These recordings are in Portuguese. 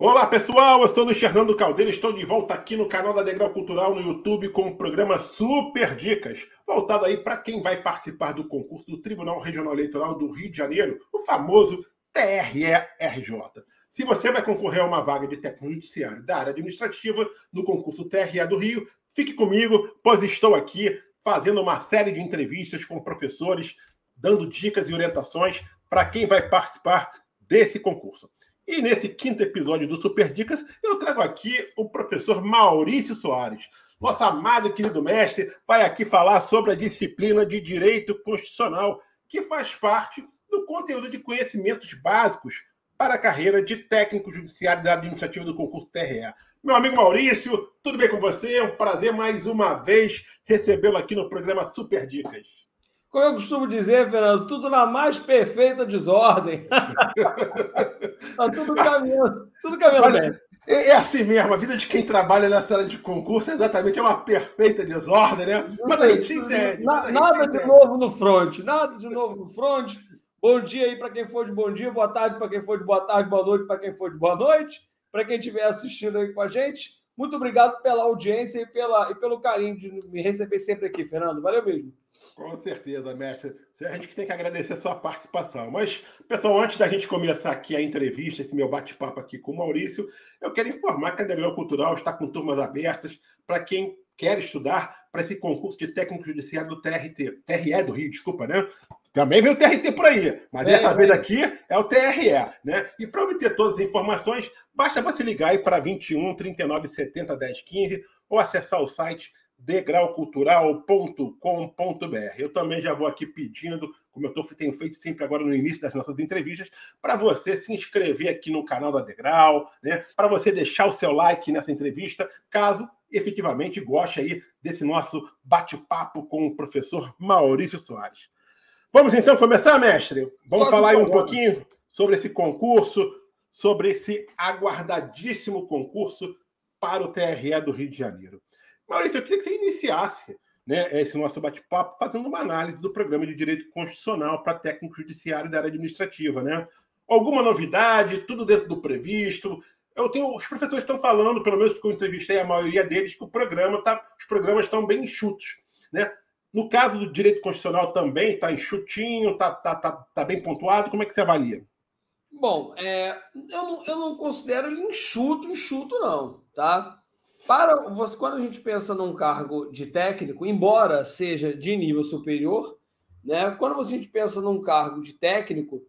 Olá pessoal, eu sou o Luiz Fernando Caldeira, estou de volta aqui no canal da Degrau Cultural no YouTube com o programa Super Dicas, voltado aí para quem vai participar do concurso do Tribunal Regional Eleitoral do Rio de Janeiro, o famoso TRE-RJ. Se você vai concorrer a uma vaga de técnico judiciário da área administrativa no concurso TRE do Rio, fique comigo, pois estou aqui fazendo uma série de entrevistas com professores, dando dicas e orientações para quem vai participar desse concurso. E nesse quinto episódio do Super Dicas, eu trago aqui o professor Maurício Soares. Nosso amado e querido mestre vai aqui falar sobre a disciplina de Direito Constitucional, que faz parte do conteúdo de conhecimentos básicos para a carreira de técnico judiciário da administrativa do concurso TRE. Meu amigo Maurício, tudo bem com você? É um prazer mais uma vez recebê-lo aqui no programa Super Dicas. Como eu costumo dizer, Fernando, tudo na mais perfeita desordem. Tá tudo caminhando bem. É assim mesmo, a vida de quem trabalha nessa área de concurso é uma perfeita desordem, né? Mas a gente se entende. Nada de novo no front, nada de novo no front. Bom dia aí para quem for de bom dia, boa tarde para quem for de boa tarde, boa noite para quem for de boa noite, para quem estiver assistindo aí com a gente. Muito obrigado pela audiência e pelo carinho de me receber sempre aqui, Fernando. Valeu mesmo. Com certeza, mestre. A gente que tem que agradecer a sua participação. Mas, pessoal, antes da gente começar aqui a entrevista, esse meu bate-papo aqui com o Maurício, eu quero informar que a Degrau Cultural está com turmas abertas para quem quer estudar para esse concurso de técnico judiciário do TRE do Rio, desculpa, né? Também vem o TRT por aí, mas essa vez aqui é o TRE, né? E para obter todas as informações, basta você ligar aí para 21 39 70 10 15 ou acessar o site degraucultural.com.br. Eu também já vou aqui pedindo, como eu tenho feito sempre agora no início das nossas entrevistas, para você se inscrever aqui no canal da Degrau, né? Para você deixar o seu like nessa entrevista, caso efetivamente goste aí desse nosso bate-papo com o professor Maurício Soares. Vamos então começar, mestre? Vamos falar aí um pouquinho sobre esse concurso, sobre esse aguardadíssimo concurso para o TRE do Rio de Janeiro. Maurício, eu queria que você iniciasse, né, esse nosso bate-papo fazendo uma análise do programa de Direito Constitucional para técnico judiciário da área administrativa, né? Alguma novidade, tudo dentro do previsto? Os professores estão falando, pelo menos que eu entrevistei a maioria deles, que os programas estão bem enxutos, né? No caso do Direito Constitucional também está enxutinho, está bem pontuado. Como é que você avalia? Bom, eu não considero ele enxuto não, tá? Quando a gente pensa num cargo de técnico, embora seja de nível superior, né? Quando a gente pensa num cargo de técnico,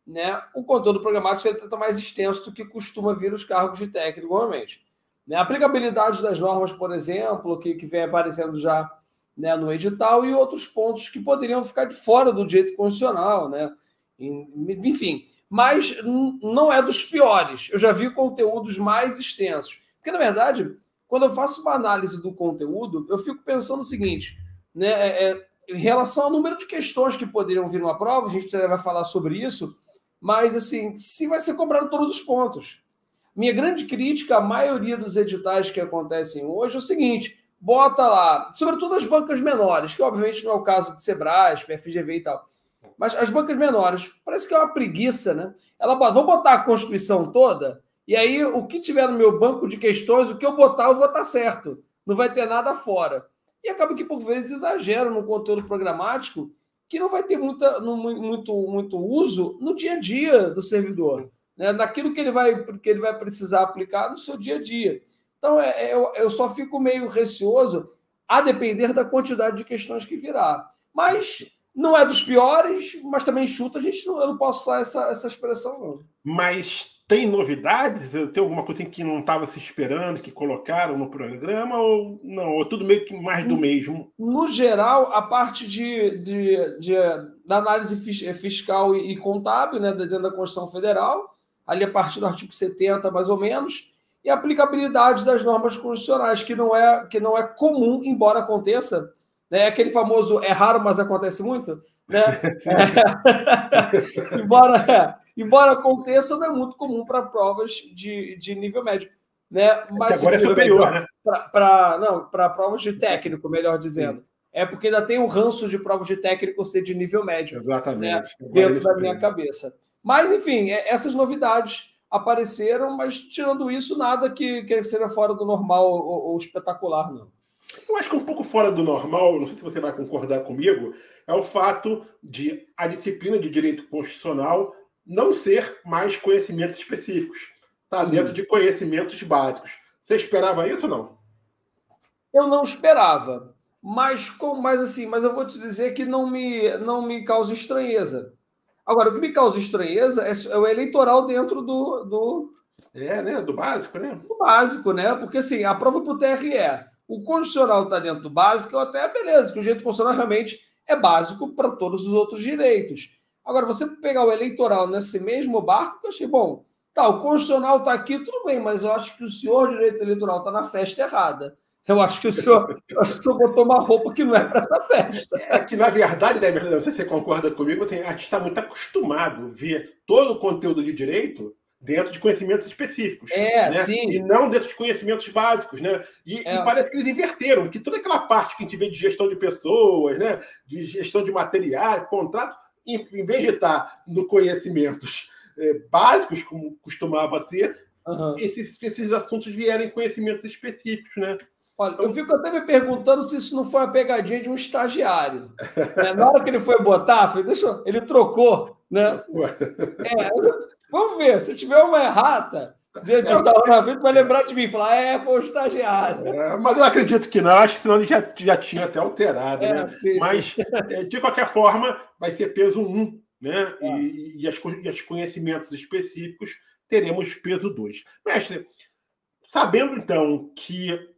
né, o conteúdo programático está mais extenso do que costuma vir os cargos de técnico normalmente. Né? A aplicabilidade das normas, por exemplo, que vem aparecendo já, né, no edital, e outros pontos que poderiam ficar de fora do direito constitucional, né? Enfim, mas não é dos piores. Eu já vi conteúdos mais extensos. Porque, na verdade, quando eu faço uma análise do conteúdo, eu fico pensando o seguinte, né, em relação ao número de questões que poderiam vir numa prova, a gente já vai falar sobre isso, mas, assim, se vai ser cobrado todos os pontos. Minha grande crítica à maioria dos editais que acontecem hoje é o seguinte: bota lá, sobretudo as bancas menores, que obviamente não é o caso de Sebrasp, FGV e tal, mas as bancas menores, parece que é uma preguiça, né? Vou botar a Constituição toda, e aí o que tiver no meu banco de questões, o que eu botar, eu vou estar certo. Não vai ter nada fora. E acaba que, por vezes, exagera no conteúdo programático, que não vai ter muito uso no dia a dia do servidor, né? Naquilo que ele vai precisar aplicar no seu dia a dia. Então, eu só fico meio receoso a depender da quantidade de questões que virá. Mas não é dos piores, mas também enxuto, eu não posso usar essa expressão, não. Mas tem novidades? Tem alguma coisa que não estava se esperando, que colocaram no programa, ou não? Ou tudo meio que mais do mesmo? No geral, a parte da análise fiscal e contábil, né, dentro da Constituição Federal, ali a partir do artigo 70, mais ou menos, e a aplicabilidade das normas constitucionais, que não é comum, embora aconteça, né? Aquele famoso é raro, mas acontece muito, né? Embora aconteça, não é muito comum para provas de nível médio, né? Mas agora é superior, né? Para provas de técnico, melhor dizendo. Sim. É porque ainda tem um ranço de provas de técnico ser de nível médio. Exatamente. Né? Dentro da minha cabeça. Mas, enfim, essas novidades. apareceram, mas tirando isso, nada que seja fora do normal ou espetacular, não. Eu acho que um pouco fora do normal, não sei se você vai concordar comigo, é o fato de a disciplina de direito constitucional não ser mais conhecimentos específicos. Está dentro de conhecimentos básicos. Você esperava isso ou não? Eu não esperava, mas eu vou te dizer que não me causa estranheza. Agora, o que me causa estranheza é o eleitoral dentro do né? Do básico, né? Do básico, né? Porque assim, a prova para o TRE, o constitucional está dentro do básico, até beleza, que o direito constitucional realmente é básico para todos os outros direitos. Agora, você pegar o eleitoral nesse mesmo barco, que eu achei bom. Tá, o constitucional está aqui, tudo bem, mas eu acho que o senhor direito eleitoral está na festa errada. Eu acho que o senhor botou uma roupa que não é para essa festa. É que, na verdade, né, não sei se você concorda comigo, a gente está muito acostumado a ver todo o conteúdo de direito dentro de conhecimentos específicos. Né? Sim. E não dentro de conhecimentos básicos. Né? E parece que eles inverteram, que toda aquela parte que a gente vê de gestão de pessoas, né? De gestão de materiais, contrato, em vez de estar no conhecimentos básicos, como costumava ser, esses assuntos vieram em conhecimentos específicos. Né? Olha, eu fico até me perguntando se isso não foi uma pegadinha de um estagiário. Né? Na hora que ele foi botar, ele trocou. Né? Vamos ver, se tiver uma errata, de edital na vida, vai lembrar de mim e falar, foi o estagiário. Mas eu acredito que não, acho que senão ele já tinha até alterado. Né? Sim, mas, de qualquer forma, vai ser peso 1, né? E os conhecimentos específicos teremos peso 2. Mestre, sabendo então que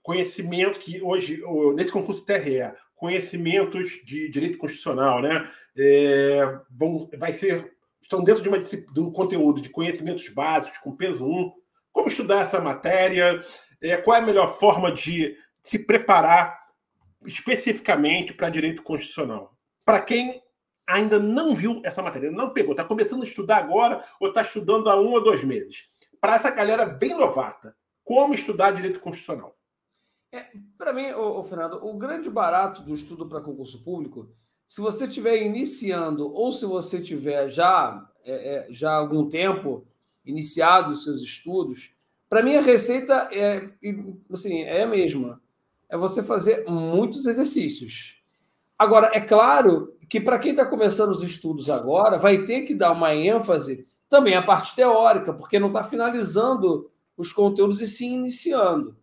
conhecimento que hoje, nesse concurso TRE, conhecimentos de direito constitucional, né, estão dentro do conteúdo de conhecimentos básicos, com peso 1. Como estudar essa matéria? Qual é a melhor forma de se preparar especificamente para direito constitucional? Para quem ainda não viu essa matéria, não pegou, está começando a estudar agora ou está estudando há 1 ou 2 meses. Para essa galera bem novata, como estudar direito constitucional? Para mim, Fernando, o grande barato do estudo para concurso público, se você estiver iniciando ou se você tiver já há algum tempo iniciado os seus estudos, para mim a receita é a mesma. É você fazer muitos exercícios. Agora, é claro que para quem está começando os estudos agora, vai ter que dar uma ênfase também à parte teórica, porque não está finalizando os conteúdos e sim iniciando.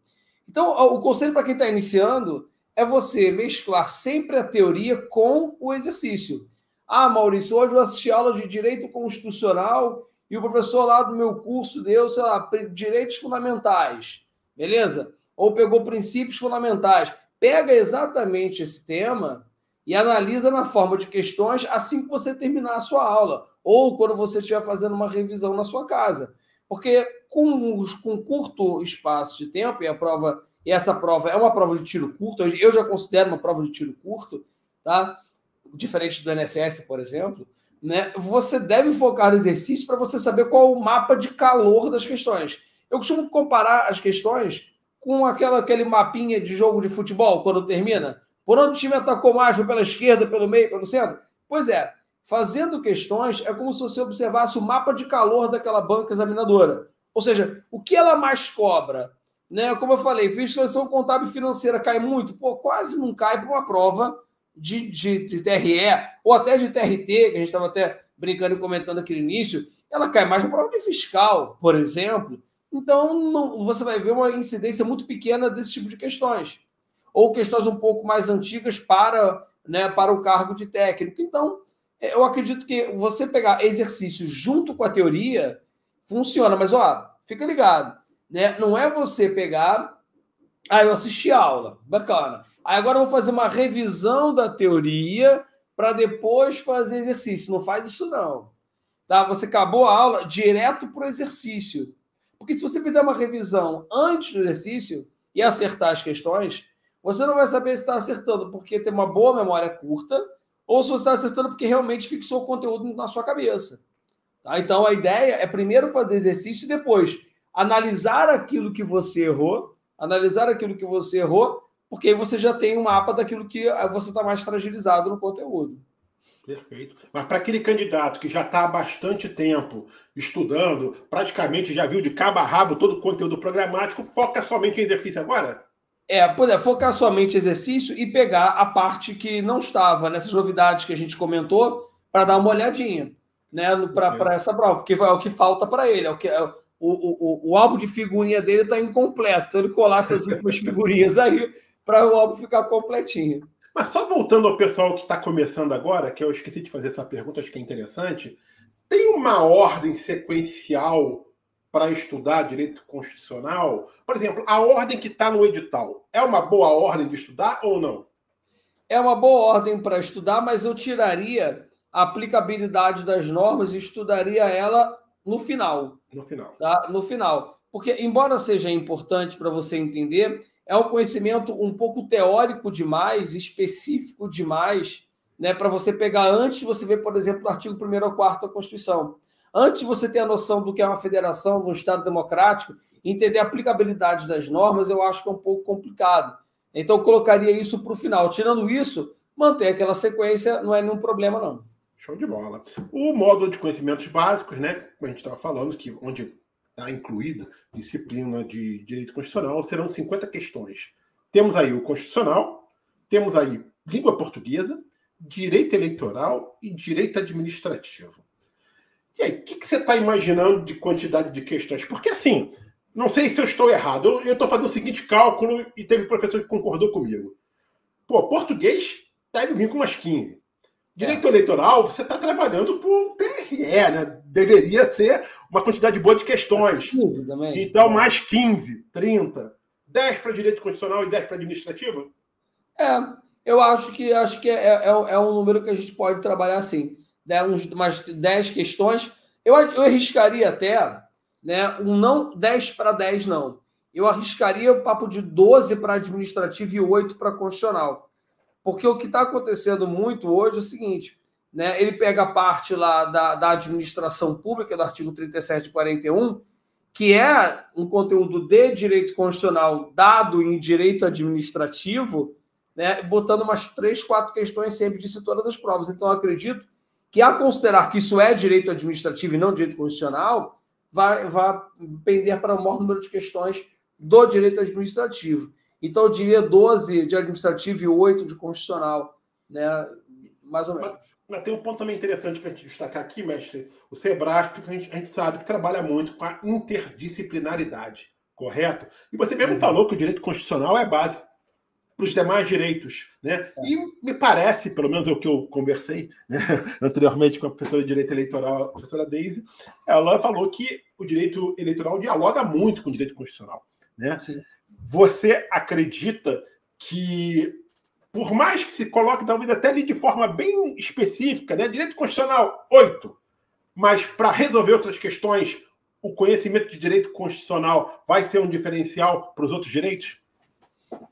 Então, o conselho para quem está iniciando é você mesclar sempre a teoria com o exercício. Maurício, hoje eu assisti aula de Direito Constitucional e o professor lá do meu curso deu, sei lá, Direitos Fundamentais, beleza? Ou pegou Princípios Fundamentais. Pega exatamente esse tema e analisa na forma de questões assim que você terminar a sua aula, ou quando você estiver fazendo uma revisão na sua casa. Porque com curto espaço de tempo, e essa prova é uma prova de tiro curto, eu já considero uma prova de tiro curto, tá? Diferente do INSS, por exemplo, né? Você deve focar no exercício para você saber qual é o mapa de calor das questões. Eu costumo comparar as questões com aquele mapinha de jogo de futebol, quando termina. Por onde o time atacou mais, pela esquerda, pelo meio, pelo centro? Pois é, fazendo questões é como se você observasse o mapa de calor daquela banca examinadora. Ou seja, o que ela mais cobra? Né? Como eu falei, fiscalização contábil e financeira cai muito? Quase não cai para uma prova de TRE ou até de TRT, que a gente estava até brincando e comentando aqui no início. Ela cai mais na prova de fiscal, por exemplo. Então, você vai ver uma incidência muito pequena desse tipo de questões. Ou questões um pouco mais antigas para o cargo de técnico. Então, eu acredito que você pegar exercício junto com a teoria funciona, mas fica ligado, né? Não é você pegar, eu assisti a aula, bacana. Aí agora eu vou fazer uma revisão da teoria para depois fazer exercício. Não faz isso não. Tá? Você acabou a aula direto para o exercício. Porque se você fizer uma revisão antes do exercício e acertar as questões, você não vai saber se está acertando porque tem uma boa memória curta ou se você está acertando porque realmente fixou o conteúdo na sua cabeça. Tá? Então, a ideia é primeiro fazer exercício e depois analisar aquilo que você errou, porque aí você já tem um mapa daquilo que você está mais fragilizado no conteúdo. Perfeito. Mas para aquele candidato que já está há bastante tempo estudando, praticamente já viu de cabo a rabo todo o conteúdo programático, foca somente em exercício agora? Focar somente em exercício e pegar a parte que não estava nessas novidades que a gente comentou para dar uma olhadinha, né, para essa prova, porque é o que falta para ele, o álbum de figurinha dele está incompleto, então ele colar essas últimas figurinhas aí para o álbum ficar completinho. Mas só voltando ao pessoal que está começando agora, que eu esqueci de fazer essa pergunta, acho que é interessante, tem uma ordem sequencial para estudar direito constitucional? Por exemplo, a ordem que está no edital, é uma boa ordem de estudar ou não? É uma boa ordem para estudar, mas eu tiraria a aplicabilidade das normas e estudaria ela no final. No final. Tá? No final. Porque, embora seja importante para você entender, é um conhecimento um pouco teórico demais, específico demais, né, para você pegar antes de você ver, por exemplo, o artigo 1º ao 4º da Constituição. Antes de você ter a noção do que é uma federação, de um Estado democrático, entender a aplicabilidade das normas, eu acho que é um pouco complicado. Então, eu colocaria isso para o final. Tirando isso, manter aquela sequência não é nenhum problema, não. Show de bola. O módulo de conhecimentos básicos, né, como a gente estava falando, que onde está incluída disciplina de direito constitucional, serão 50 questões. Temos aí o constitucional, temos aí língua portuguesa, direito eleitoral e direito administrativo. E aí, o que você está imaginando de quantidade de questões? Porque, assim, não sei se eu estou errado, eu estou fazendo o seguinte cálculo e teve professor que concordou comigo. Pô, português deve vir com umas 15. Direito eleitoral, você está trabalhando por TRE, né? Deveria ser uma quantidade boa de questões. 15 também. Então, mais 15, 30. 10 para direito constitucional e 10 para administrativo? Eu acho que é um número que a gente pode trabalhar assim. Umas 10 questões. Eu arriscaria até, né, não 10 para 10, não. Eu arriscaria o papo de 12 para administrativo e 8 para constitucional. Porque o que está acontecendo muito hoje é o seguinte, né, ele pega a parte lá da administração pública, do artigo 37 e 41, que é um conteúdo de direito constitucional dado em direito administrativo, né, botando umas 3, 4 questões sempre disso em todas as provas. Então, eu acredito que, a considerar que isso é direito administrativo e não direito constitucional, vai pender para o maior número de questões do direito administrativo. Então, eu diria 12 de administrativo e 8 de constitucional, né? Mais ou menos. Mas tem um ponto também interessante para a gente destacar aqui, mestre. O SEBRASP, a gente sabe que trabalha muito com a interdisciplinaridade, correto? E você mesmo falou que o direito constitucional é base para os demais direitos, né? E me parece, pelo menos é o que eu conversei, né, anteriormente com a professora de Direito Eleitoral, a professora Deise, ela falou que o direito eleitoral dialoga muito com o direito constitucional, né? Sim. Você acredita que, por mais que se coloque, talvez até ali de forma bem específica, né, direito constitucional 8, mas para resolver outras questões, o conhecimento de direito constitucional vai ser um diferencial para os outros direitos?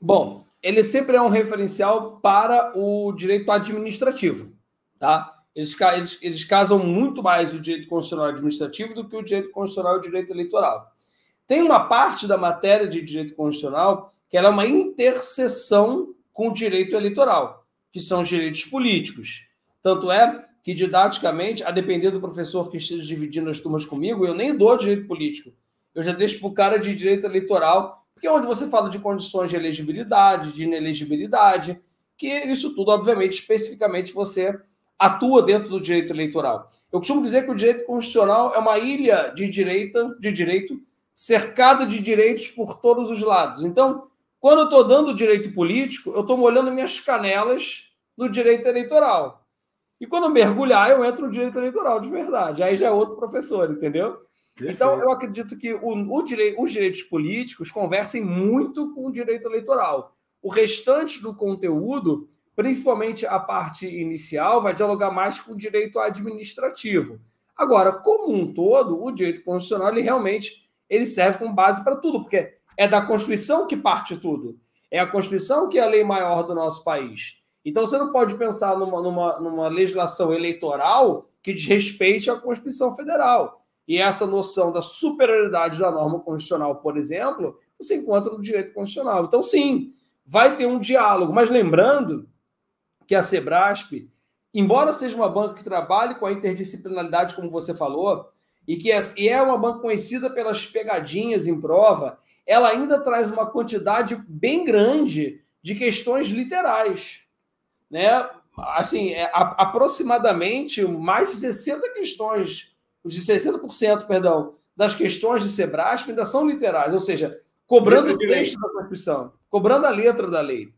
Bom, ele sempre é um referencial para o direito administrativo, tá? Eles casam muito mais o direito constitucional e administrativo do que o direito constitucional e o direito eleitoral. Tem uma parte da matéria de direito constitucional que ela é uma interseção com o direito eleitoral, que são os direitos políticos. Tanto é que, didaticamente, a depender do professor que esteja dividindo as turmas comigo, eu nem dou direito político. Eu já deixo para o cara de direito eleitoral, porque é onde você fala de condições de elegibilidade, de inelegibilidade, que isso tudo, obviamente, especificamente você atua dentro do direito eleitoral. Eu costumo dizer que o direito constitucional é uma ilha de direito cercada de direitos por todos os lados. Então, quando eu estou dando direito político, eu estou molhando minhas canelas no direito eleitoral. E quando eu mergulhar, eu entro no direito eleitoral de verdade. Aí já é outro professor, entendeu? Perfeito. Então, eu acredito que os direitos políticos conversem muito com o direito eleitoral. O restante do conteúdo, principalmente a parte inicial, vai dialogar mais com o direito administrativo. Agora, como um todo, o direito constitucional, ele serve como base para tudo, porque é da Constituição que parte tudo. É a Constituição que é a lei maior do nosso país. Então, você não pode pensar numa legislação eleitoral que desrespeite a Constituição Federal. E essa noção da superioridade da norma constitucional, por exemplo, você encontra no direito constitucional. Então, sim, vai ter um diálogo. Mas lembrando que a SEBRASP embora seja uma banca que trabalhe com a interdisciplinaridade, como você falou, e é uma banca conhecida pelas pegadinhas em prova, ela ainda traz uma quantidade bem grande de questões literais, né? Assim, aproximadamente mais de 60%, perdão, das questões de Sebrasp ainda são literais, ou seja, cobrando o texto da Constituição, cobrando a letra da lei.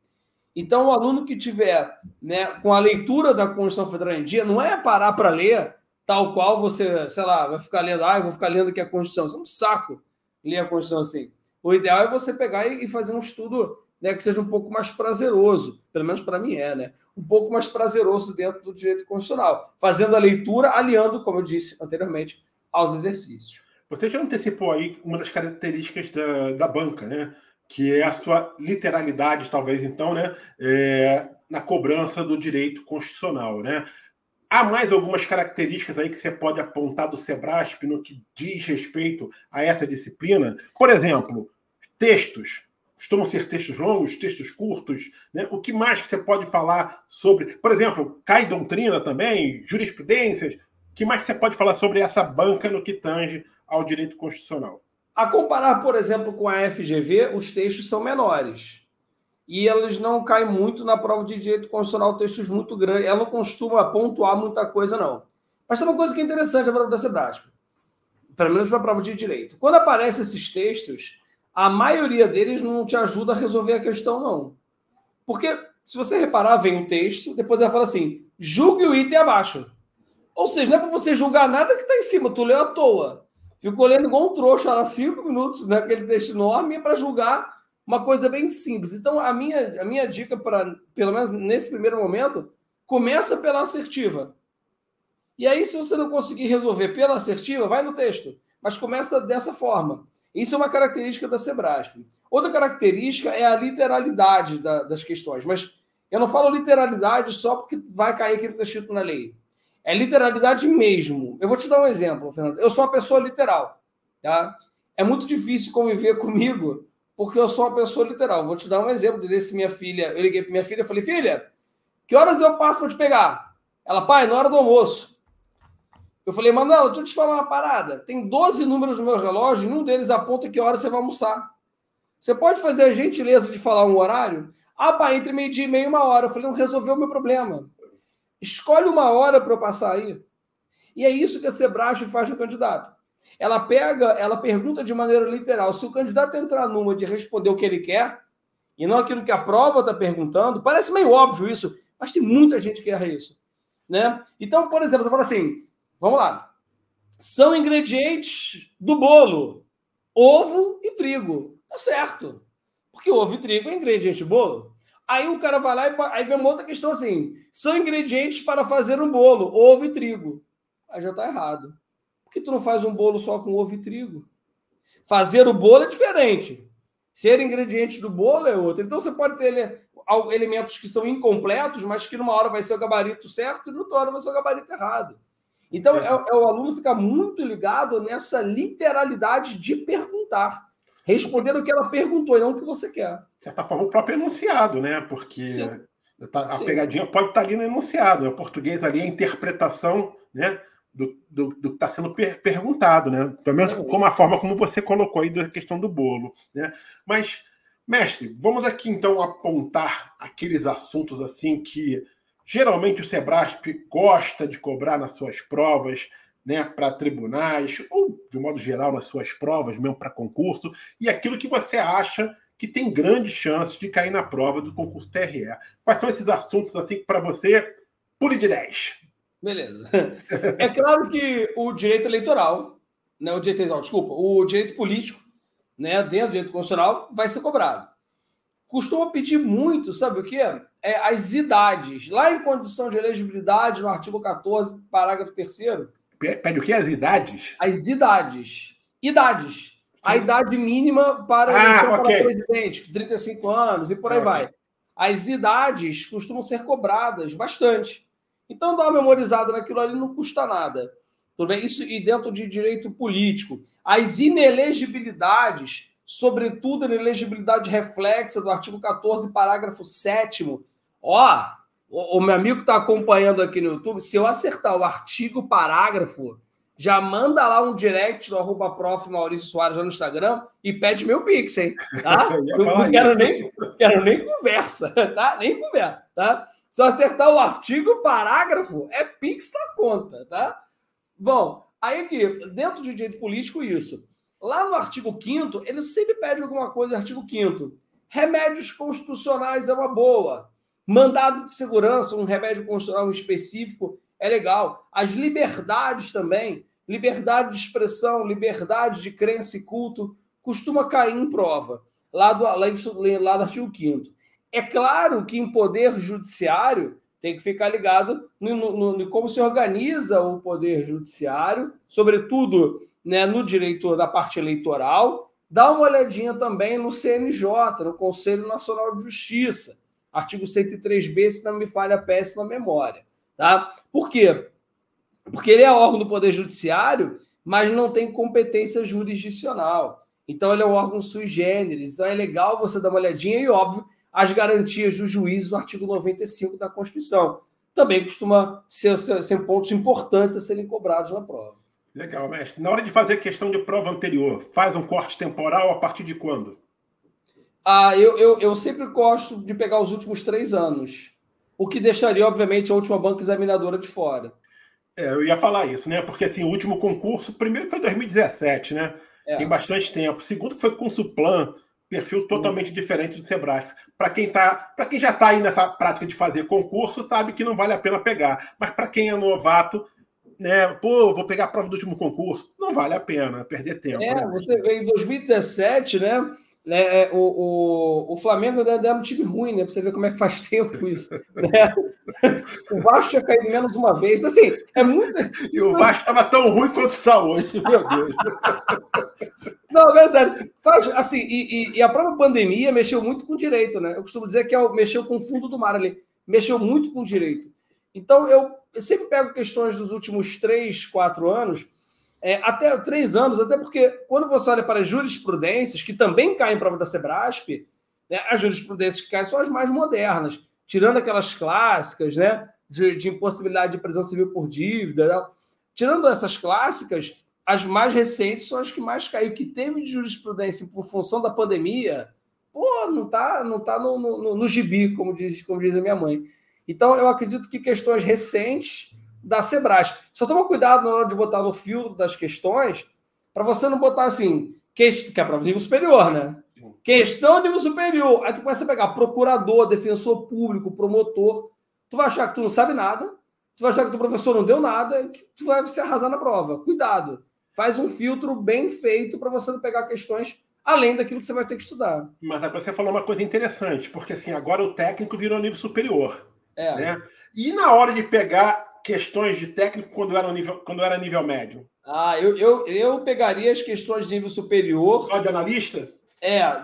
Então, o aluno que tiver, né, com a leitura da Constituição Federal em dia, não é parar para ler tal qual você, sei lá, vai ficar lendo, eu vou ficar lendo aqui a Constituição. Isso é um saco ler a Constituição assim. O ideal é você pegar e fazer um estudo, né, que seja um pouco mais prazeroso, pelo menos para mim né? Um pouco mais prazeroso dentro do direito constitucional, fazendo a leitura, aliando, como eu disse anteriormente, aos exercícios. Você já antecipou aí uma das características da banca, né? Que é a sua literalidade, talvez, então, né? Na cobrança do direito constitucional, né? Há mais algumas características aí que você pode apontar do Sebrasp no que diz respeito a essa disciplina? Por exemplo, textos. Costumam ser textos longos, textos curtos, né? O que mais que você pode falar sobre, por exemplo, cai doutrina também, jurisprudências? O que mais que você pode falar sobre essa banca no que tange ao direito constitucional? A comparar, por exemplo, com a FGV, os textos são menores. E eles não caem muito na prova de direito constitucional, textos muito grandes. Ela não costuma pontuar muita coisa, não. Mas tem uma coisa que é interessante a prova da Sebrasp, pelo menos para a prova de direito. Quando aparecem esses textos, a maioria deles não te ajuda a resolver a questão, não. Porque, se você reparar, vem um texto, depois ela fala assim, julgue o item abaixo. Ou seja, não é para você julgar nada que está em cima, tu leu à toa. Ficou lendo igual um trouxa lá 5 minutos naquele texto enorme para julgar uma coisa bem simples. Então, a minha dica, pelo menos nesse primeiro momento, começa pela assertiva. E aí, se você não conseguir resolver pela assertiva, vai no texto. Mas começa dessa forma. Isso é uma característica da Sebrasp. Outra característica é a literalidade das questões. Mas eu não falo literalidade só porque vai cair aquilo que está escrito na lei. É literalidade mesmo. Eu vou te dar um exemplo, Fernando. Eu sou uma pessoa literal. Tá? É muito difícil conviver comigo porque eu sou uma pessoa literal. Vou te dar um exemplo desse minha filha. Eu liguei para minha filha e falei, filha, que horas eu passo para te pegar? Ela, pai, na hora do almoço. Eu falei, Manuela, deixa eu te falar uma parada. Tem 12 números no meu relógio e nenhum deles aponta que hora você vai almoçar. Você pode fazer a gentileza de falar um horário? Ah, pai, entre meio-dia e meia e 1 hora. Eu falei, não resolveu o meu problema. Escolhe 1 hora para eu passar aí. E é isso que a Sebrasp faz no candidato. Ela pergunta de maneira literal. Se o candidato entrar numa de responder o que ele quer, e não aquilo que a prova está perguntando, parece meio óbvio isso, mas tem muita gente que erra isso. Né? Então, por exemplo, você fala assim, vamos lá, são ingredientes do bolo, ovo e trigo. Tá certo, porque ovo e trigo é ingrediente do bolo. Aí o cara vai lá e aí vem uma outra questão assim, são ingredientes para fazer um bolo, ovo e trigo. Aí já está errado. Por que tu não faz um bolo só com ovo e trigo? Fazer o bolo é diferente. Ser ingrediente do bolo é outro. Então você pode ter elementos que são incompletos, mas que numa hora vai ser o gabarito certo e noutra hora vai ser o gabarito errado. Então o aluno ficar muito ligado nessa literalidade de perguntar. Responder o que ela perguntou e não o que você quer. De certa forma, o próprio enunciado, né? Porque a pegadinha pode estar ali no enunciado. O português ali é a interpretação, né, do que está sendo perguntado, né? Pelo menos como a forma como você colocou aí da questão do bolo, né? Mas, mestre, vamos aqui então apontar aqueles assuntos assim que geralmente o Sebrasp gosta de cobrar nas suas provas, né, para tribunais, ou, de modo geral, nas suas provas, mesmo para concurso, e aquilo que você acha que tem grandes chances de cair na prova do concurso TRE. Quais são esses assuntos, assim, para você, pule de 10? Beleza. É claro que o direito eleitoral, né, o direito político, né, dentro do direito constitucional, vai ser cobrado. Costuma pedir muito, sabe o quê? As idades. Lá em condição de elegibilidade, no artigo 14, parágrafo 3º, pede o quê? As idades? As idades. Idades. Sim. A idade mínima para eleição para presidente, 35 anos e por aí vai. As idades costumam ser cobradas bastante. Então, dar uma memorizada naquilo ali não custa nada. Tudo bem? Isso e dentro de direito político. As inelegibilidades, sobretudo a inelegibilidade reflexa do artigo 14, parágrafo 7º. O meu amigo que está acompanhando aqui no YouTube, se eu acertar o artigo, parágrafo, já manda lá um direct do @prof. Maurício Soares lá no Instagram e pede meu Pix, hein? Tá? Não quero nem conversa, tá? Nem conversa, tá? Se eu acertar o artigo, parágrafo, é Pix na conta, tá? Bom, aí aqui, dentro de direito político, isso. Lá no artigo 5º, ele sempre pede alguma coisa no artigo 5º. Remédios constitucionais é uma boa. Mandado de segurança, um remédio constitucional específico, é legal. As liberdades também, liberdade de expressão, liberdade de crença e culto, costuma cair em prova, lá do artigo 5º. É claro que em poder judiciário tem que ficar ligado no como se organiza o poder judiciário, sobretudo, né, no direito da parte eleitoral. Dá uma olhadinha também no CNJ, no Conselho Nacional de Justiça, artigo 103b, se não me falha a péssima memória. Tá? Por quê? Porque ele é órgão do Poder Judiciário, mas não tem competência jurisdicional. Então, ele é um órgão sui generis. Então, é legal você dar uma olhadinha e, óbvio, as garantias do juiz do artigo 95 da Constituição. Também costuma ser pontos importantes a serem cobrados na prova. Legal, mestre. Na hora de fazer questão de prova anterior, faz um corte temporal a partir de quando? Eu sempre gosto de pegar os últimos 3 anos, o que deixaria, obviamente, a última banca examinadora de fora. Eu ia falar isso, né? Porque assim, o último concurso, primeiro foi 2017, né? Tem bastante tempo. Segundo que foi com o Suplan, perfil totalmente diferente do Sebrasp. Para quem já está aí nessa prática de fazer concurso, sabe que não vale a pena pegar. Mas para quem é novato, né? Pô, vou pegar a prova do último concurso. Não vale a pena perder tempo. Né? Você vê em 2017, né? O Flamengo ainda é um time ruim, né? Para você ver como é que faz tempo isso. Né? O Vasco tinha caído menos uma vez. Assim, é muito. E o Vasco estava tão ruim quanto está hoje, meu Deus. Não, é sério. Assim, e a própria pandemia mexeu muito com o direito, né? Eu costumo dizer que mexeu com o fundo do mar ali. Mexeu muito com o direito. Então, eu sempre pego questões dos últimos 3, 4 anos, até 3 anos, até porque quando você olha para as jurisprudências, que também caem em prova da Sebrasp, né, as jurisprudências que caem são as mais modernas, tirando aquelas clássicas, né, de impossibilidade de prisão civil por dívida. Né? Tirando essas clássicas, as mais recentes são as que mais caíram. O que teve de jurisprudência por função da pandemia, não tá no gibi, como diz a minha mãe. Então, eu acredito que questões recentes da Sebrasp. Só toma cuidado na hora de botar no filtro das questões, para você não botar assim, que é prova de nível superior, né? Questão de nível superior. Aí tu começa a pegar procurador, defensor público, promotor. Tu vai achar que tu não sabe nada, tu vai achar que o professor não deu nada, que tu vai se arrasar na prova. Cuidado. Faz um filtro bem feito para você não pegar questões além daquilo que você vai ter que estudar. Mas você falou uma coisa interessante, porque assim, agora o técnico virou nível superior. Né? E na hora de pegar questões de técnico quando era nível médio? Eu pegaria as questões de nível superior. Só de analista?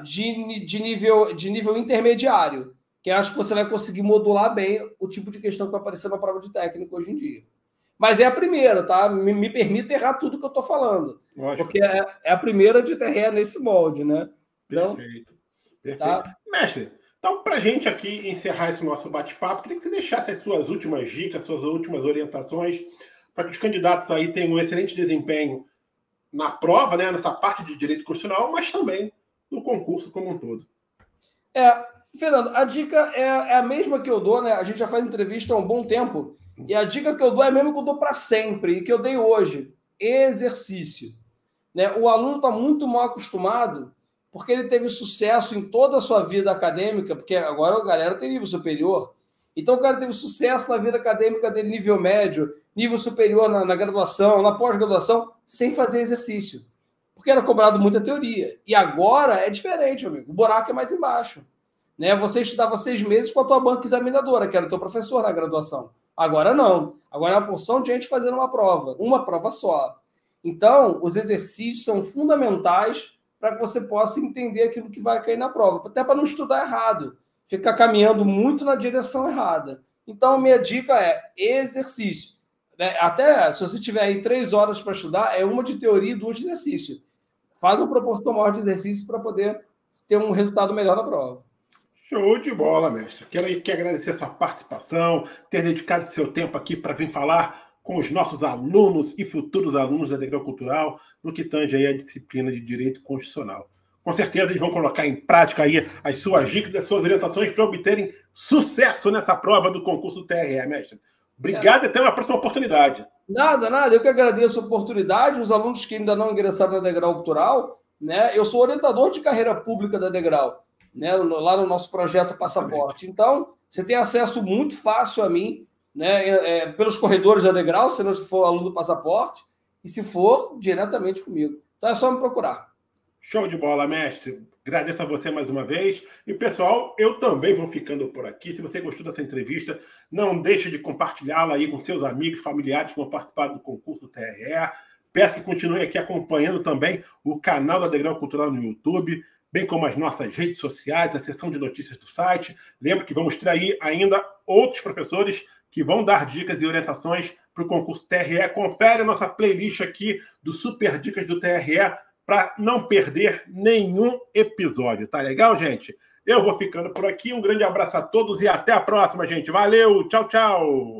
De nível intermediário, que eu acho que você vai conseguir modular bem o tipo de questão que vai aparecer na prova de técnico hoje em dia. Mas é a primeira, tá? Me permita errar tudo que eu estou falando. Lógico. Porque é a primeira de terra nesse molde, né? Então, perfeito. Tá? Mestre, então, para a gente aqui encerrar esse nosso bate-papo, queria que você deixasse as suas últimas dicas, suas últimas orientações, para que os candidatos aí tenham um excelente desempenho na prova, né, nessa parte de direito constitucional, mas também no concurso como um todo. Fernando, a dica é a mesma que eu dou, né? A gente já faz entrevista há um bom tempo, e a dica que eu dou é a mesma que eu dou para sempre, e que eu dei hoje. Exercício. Né? O aluno está muito mal acostumado, porque ele teve sucesso em toda a sua vida acadêmica, porque agora a galera tem nível superior. Então, o cara teve sucesso na vida acadêmica dele, nível médio, nível superior na graduação, na pós-graduação, sem fazer exercício. Porque era cobrado muita teoria. E agora é diferente, amigo. O buraco é mais embaixo. Né? Você estudava 6 meses com a tua banca examinadora, que era o teu professor na graduação. Agora não. Agora é uma porção de gente fazendo uma prova só. Então, os exercícios são fundamentais para que você possa entender aquilo que vai cair na prova. Até para não estudar errado. Ficar caminhando muito na direção errada. Então, minha dica é exercício. Até se você tiver aí 3 horas para estudar, é uma de teoria e 2 de exercício. Faz uma proporção maior de exercício para poder ter um resultado melhor na prova. Show de bola, mestre. Quero aqui agradecer a sua participação, ter dedicado seu tempo aqui para vir falar com os nossos alunos e futuros alunos da Degrau Cultural no que tange aí a disciplina de Direito Constitucional. Com certeza eles vão colocar em prática aí as suas dicas, as suas orientações para obterem sucesso nessa prova do concurso do TRE, mestre. Obrigado e até uma próxima oportunidade. Nada. Eu que agradeço a oportunidade. Os alunos que ainda não ingressaram na Degrau Cultural, né? Eu sou orientador de carreira pública da Degrau, né? Lá no nosso projeto Passaporte. Então, você tem acesso muito fácil a mim, né? Pelos corredores da Degrau, se não for aluno do Passaporte, e se for, diretamente comigo. Então é só me procurar. Show de bola, mestre. Agradeço a você mais uma vez. E, pessoal, eu também vou ficando por aqui. Se você gostou dessa entrevista, não deixe de compartilhá-la aí com seus amigos, familiares que vão participar do concurso do TRE. Peço que continue aqui acompanhando também o canal da Degrau Cultural no YouTube, bem como as nossas redes sociais, a seção de notícias do site. Lembro que vamos ter aí ainda outros professores que vão dar dicas e orientações para o concurso TRE. Confere a nossa playlist aqui do Super Dicas do TRE para não perder nenhum episódio. Tá legal, gente? Eu vou ficando por aqui. Um grande abraço a todos e até a próxima, gente. Valeu! Tchau, tchau!